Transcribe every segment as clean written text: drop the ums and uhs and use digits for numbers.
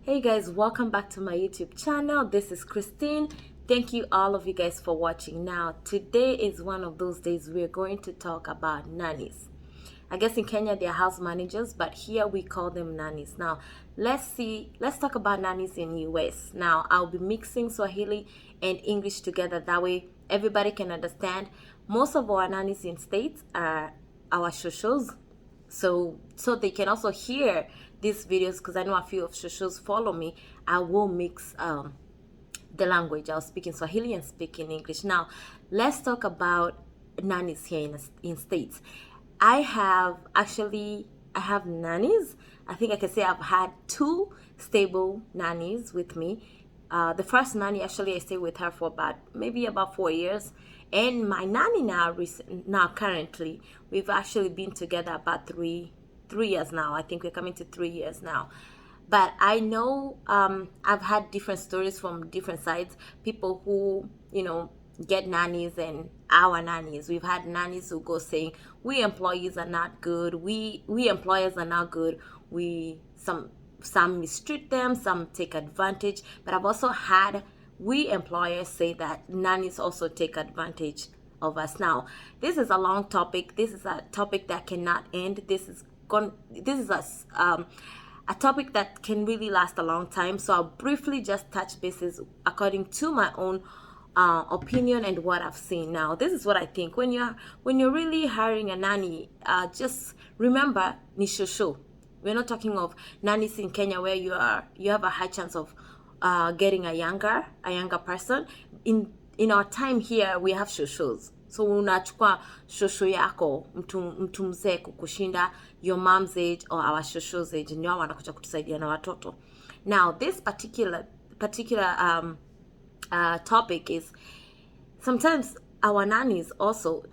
Hey guys, welcome back to my YouTube channel. This is Christine. Thank you all of you guys for watching. Now, today is one of those days we're going to talk about nannies. I guess in Kenya they're house managers, but here we call them nannies. Now, let's talk about nannies in US. Now, I'll be mixing Swahili and English together. That way everybody can understand. Most of our nannies in States are our shoshos. So they can also hear these videos, because I know a few of shoshos follow me. I will mix the language. I'll speak in Swahili and speak in English. Now, let's talk about nannies here in States. I have nannies. I think I can say I've had two stable nannies with me. The first nanny, actually, I stayed with her for about 4 years. And my nanny now currently, we've actually been together about three years now. I think we're coming to 3 years now. But I know I've had different stories from different sides. People who, get nannies and our nannies. We've had nannies who go saying, we employees are not good. We employers are not good. Some mistreat them, some take advantage. But I've also had we employers say that nannies also take advantage of us. Now, this is a long topic. This is a topic that cannot end. This is a topic that can really last a long time. So I'll briefly just touch bases according to my own opinion and what I've seen. Now, this is what I think. When you're really hiring a nanny, just remember ni shosho. We're not talking of nannies in Kenya where you have a high chance of getting a younger person. In our time here, we have shoshos. So unachukua shosho yako mtu mzee kukushinda your mom's age or our shosho's age, ndio wanakuja kutusaidia na watoto. Now, this particular topic is sometimes our nannies also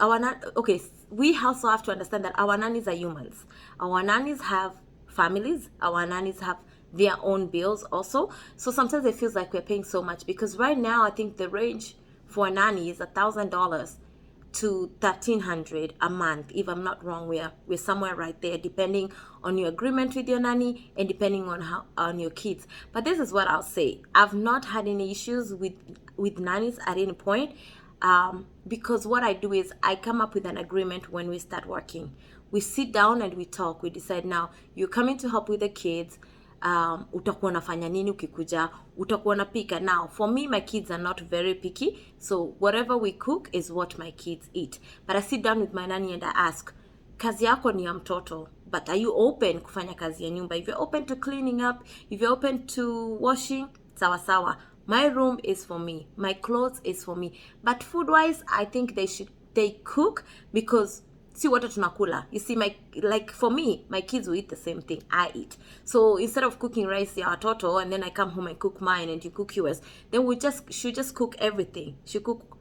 we also have to understand that our nannies are humans. Our nannies have families. Our nannies have their own bills also. So sometimes it feels like we're paying so much, because right now I think the range for a nanny is $1,000 to $1,300 a month. If I'm not wrong, we're somewhere right there, depending on your agreement with your nanny and depending on your kids. But this is what I'll say. I've not had any issues with nannies at any point, because what I do is I come up with an agreement when we start working. We sit down and we talk. We decide, now you're coming to help with the kids. Utakuwa unafanya nini ukikuja, utakuwa unapika. Now, for me, my kids are not very picky, so whatever we cook is what my kids eat. But I sit down with my nanny and I ask, kazi yako ni ya mtoto, but are you open kufanya kazi ya nyumba? If you're open to cleaning up, if you're open to washing, sawa sawa. My room is for me, my clothes is for me. But food wise, I think they cook, because see what tunakula. You see, for me, my kids will eat the same thing I eat. So instead of cooking rice ya watoto and then I come home and cook mine and you cook yours, then she just cook everything. She cook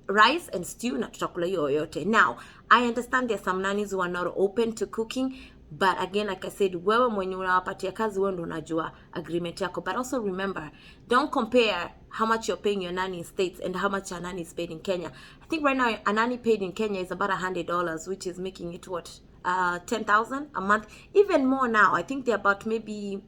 rice and stew na tutakula hiyo yote. Now, I understand there's some nannies who are not open to cooking, but again, like I said, wewe mwenye unawapatia kazi wewe ndo unajua agreement yako. But also remember, don't compare how much you're paying your nanny in States and how much your nanny is paid in Kenya. I think right now a nanny paid in Kenya is about $100, which is making it what, $10,000 a month, even more now. I think they're about maybe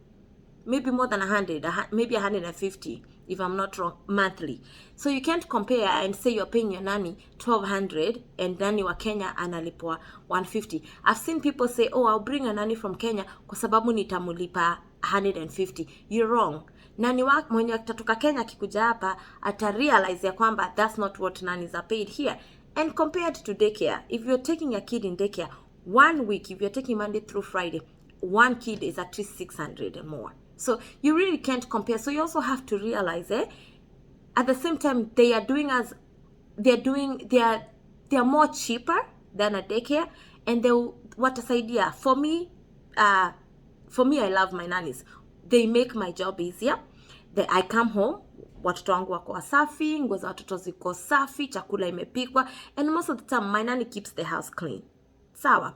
more than 100, maybe 150, if I'm not wrong, monthly. So you can't compare and say you're paying your nanny $1,200 and nanny wa Kenya analipwa $150. I've seen people say, oh, I'll bring a nanny from Kenya kwa sababu nitamulipa $150. You're wrong. Nani wako mwenye atatoka Kenya kikuja hapa ata realize ya kwamba that's not what nannies are paid here. And compared to daycare, if you're taking a kid in daycare, 1 week, if you're taking Monday through Friday, one kid is at least $600 and more. So you really can't compare. So you also have to realize, at the same time, they are more cheaper than a daycare, and what is idea for me, I love my nannies. They make my job easier. I come home, watoto wangu wako wasafi, nguo za watoto ziko safi, chakula imepikwa, and most of the time my nanny keeps the house clean. Sawa.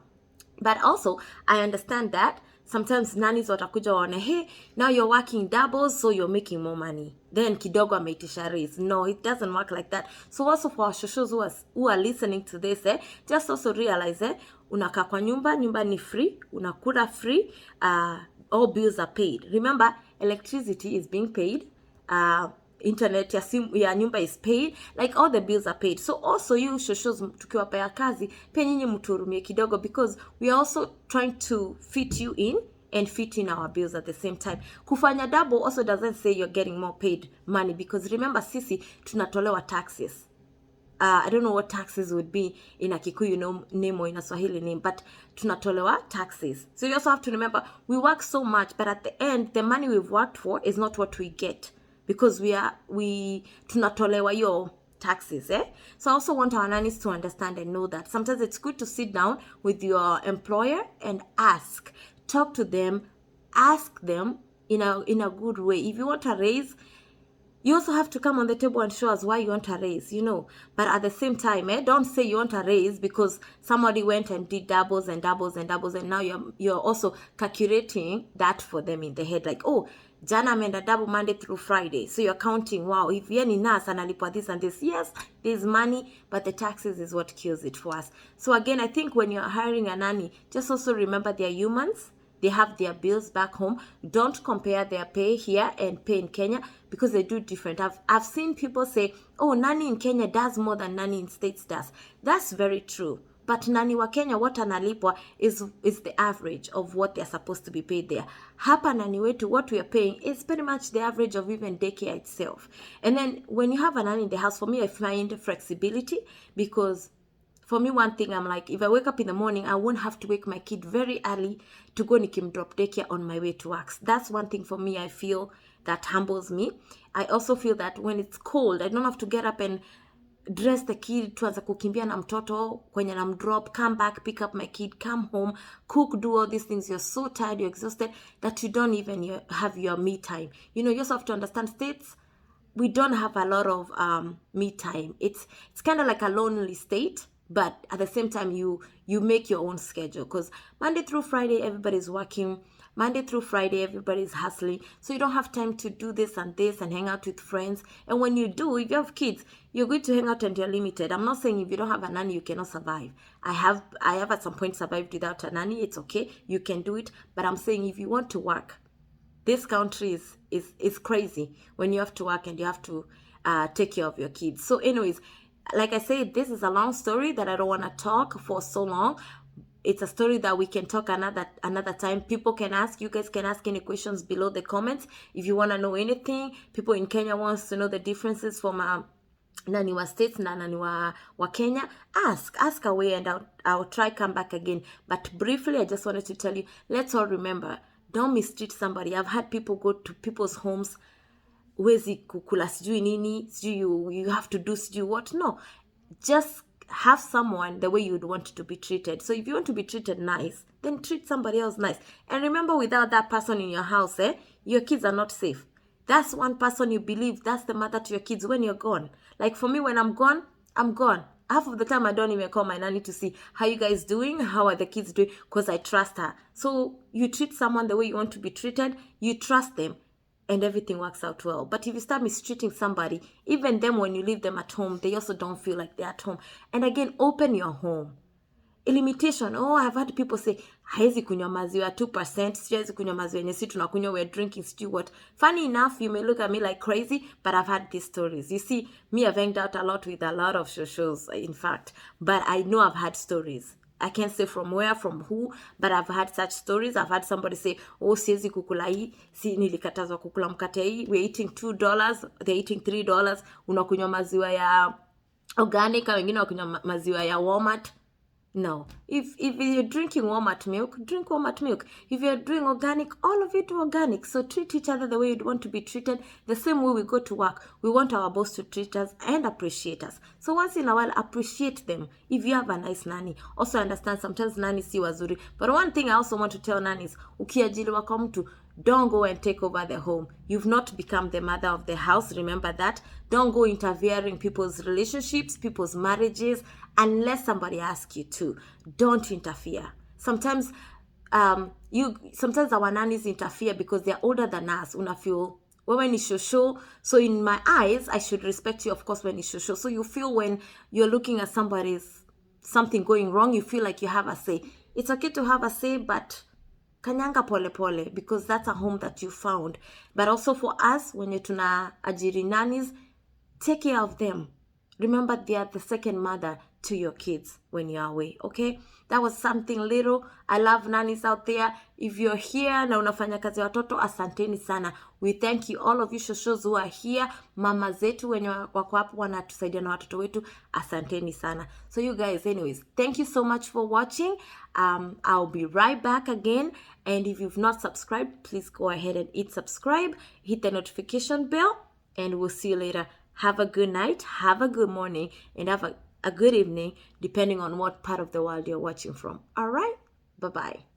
But also, I understand that sometimes nannies watakuja waone, hey, now you're working doubles, so you're making more money. Then kidogo ameitisha raise. No, it doesn't work like that. So also for our shoshos who are listening to this, just also realize, unakaa kwa nyumba ni free, unakula free, all bills are paid. Remember, electricity is being paid, internet ya nyumba is paid, like all the bills are paid. So also you shoshos tukiwapea kazi pia nyinyi mtuhurumie kidogo, because we are also trying to fit you in and fit in our bills at the same time. Kufanya double also doesn't say you're getting more paid money, because remember sisi tunatolewa taxes. I don't know what taxes would be in a Kikuyu name or in a Swahili name, but tunatolewa taxes. So you also have to remember, we work so much, but at the end, the money we've worked for is not what we get, because tunatolewa your taxes. So I also want our nannies to understand and know that sometimes it's good to sit down with your employer and talk to them, ask them in a good way. If you want a raise, you also have to come on the table and show us why you want a raise, But at the same time, don't say you want a raise because somebody went and did doubles and doubles and doubles, and now you're also calculating that for them in the head, like, oh, jana ameenda double Monday through Friday. So you're counting, wow, if yeye ni nurse analipwa this and this. Yes, there's money, but the taxes is what kills it for us. So again, I think when you're hiring a nanny, just also remember they're humans. They have their bills back home. Don't compare their pay here and pay in Kenya, because they do different. I've seen people say, oh, nanny in Kenya does more than nanny in States does. That's very true. But nanny wa Kenya, what analipwa is the average of what they're supposed to be paid there. Hapa nanny wetu, what we are paying is pretty much the average of even daycare itself. And then when you have a nanny in the house, for me, I find flexibility, because for me, one thing, I'm like, if I wake up in the morning, I won't have to wake my kid very early to go nikim drop daycare on my way to work. That's one thing for me, I feel that humbles me. I also feel that when it's cold, I don't have to get up and dress the kid, tuanza kukimbia na mtoto kwenye na drop, come back, pick up my kid, come home, cook, do all these things. You're so tired, you're exhausted, that you don't even have your me time. You also have to understand, States, we don't have a lot of me time. It's kind of like a lonely state. But at the same time, you make your own schedule, because Monday through Friday, everybody's working. Monday through Friday, everybody's hustling. So you don't have time to do this and hang out with friends. And when you do, if you have kids, you're going to hang out and you're limited. I'm not saying if you don't have a nanny, you cannot survive. I have at some point survived without a nanny. It's okay. You can do it. But I'm saying if you want to work, this country is crazy when you have to work and you have to take care of your kids. So anyways, like I said, this is a long story that I don't want to talk for so long. It's a story that we can talk another time. People can ask, you guys can ask any questions below the comments. If you want to know anything, people in Kenya wants to know the differences from nani wa States na nani wa Kenya, ask away, and I'll try come back again. But briefly, I just wanted to tell you, let's all remember, don't mistreat somebody. I've had people go to people's homes, wezi kukula sijui nini, sijui you have to do sijui what. No, just have someone the way you would want to be treated. So if you want to be treated nice, then treat somebody else nice. And remember, without that person in your house, your kids are not safe. That's one person you believe, that's the mother to your kids when you're gone. Like for me, when I'm gone, I'm gone. Half of the time, I don't even call my nanny to see how you guys doing, how are the kids doing, because I trust her. So you treat someone the way you want to be treated, you trust them, and everything works out well. But if you start mistreating somebody, even them, when you leave them at home, they also don't feel like they're at home. And again, open your home. A limitation. Oh, I've had people say, haezi kunywa maziwa 2%, siwezi kunywa maziwa yenye si tunakunywa, we're drinking stew. What? Funny enough, you may look at me like crazy, but I've had these stories. You see, me, I've hanged out a lot with a lot of shows, in fact. But I know I've had stories. I can't say from where, from who, but I've had such stories. I've had somebody say, oh, siwezi kukula hii, si nilikatazwa kukula mkate hii, we're eating $2, they're eating $3, unakunywa maziwa ya organic, wengine wakunywa maziwa ya Walmart. No. If you're drinking Walmart milk, drink Walmart milk. If you're doing organic, all of it do organic. So treat each other the way you'd want to be treated. The same way we go to work, we want our boss to treat us and appreciate us. So once in a while, appreciate them. If you have a nice nanny, also understand sometimes nannies si wazuri. But one thing I also want to tell nannies, ukiajiriwa kwa mtu, don't go and take over the home. You've not become the mother of the house. Remember that. Don't go interfering people's relationships, people's marriages, unless somebody asks you to. Don't interfere. Sometimes our nannies interfere because they're older than us. Unafeel when it's shosho. So in my eyes, I should respect you, of course, when it's shosho. So you feel when you're looking at somebody's something going wrong, you feel like you have a say. It's okay to have a say, but kanyanga pole pole, because that's a home that you found. But also for us, when you're tuna ajiri nannies, take care of them. Remember, they are the second mother to your kids when you're away, okay? That was something little. I love nannies out there. If you're here na unafanya kazi ya watoto, asanteni sana. We thank you, all of you shoshos who are here. Mama zetu wenye wako hapo wanatusaidia na watoto wetu, asanteni sana. So you guys, anyways, thank you so much for watching. I'll be right back again. And if you've not subscribed, please go ahead and hit subscribe. Hit the notification bell. And we'll see you later. Have a good night, have a good morning, and have a good evening, depending on what part of the world you're watching from. All right? Bye-bye.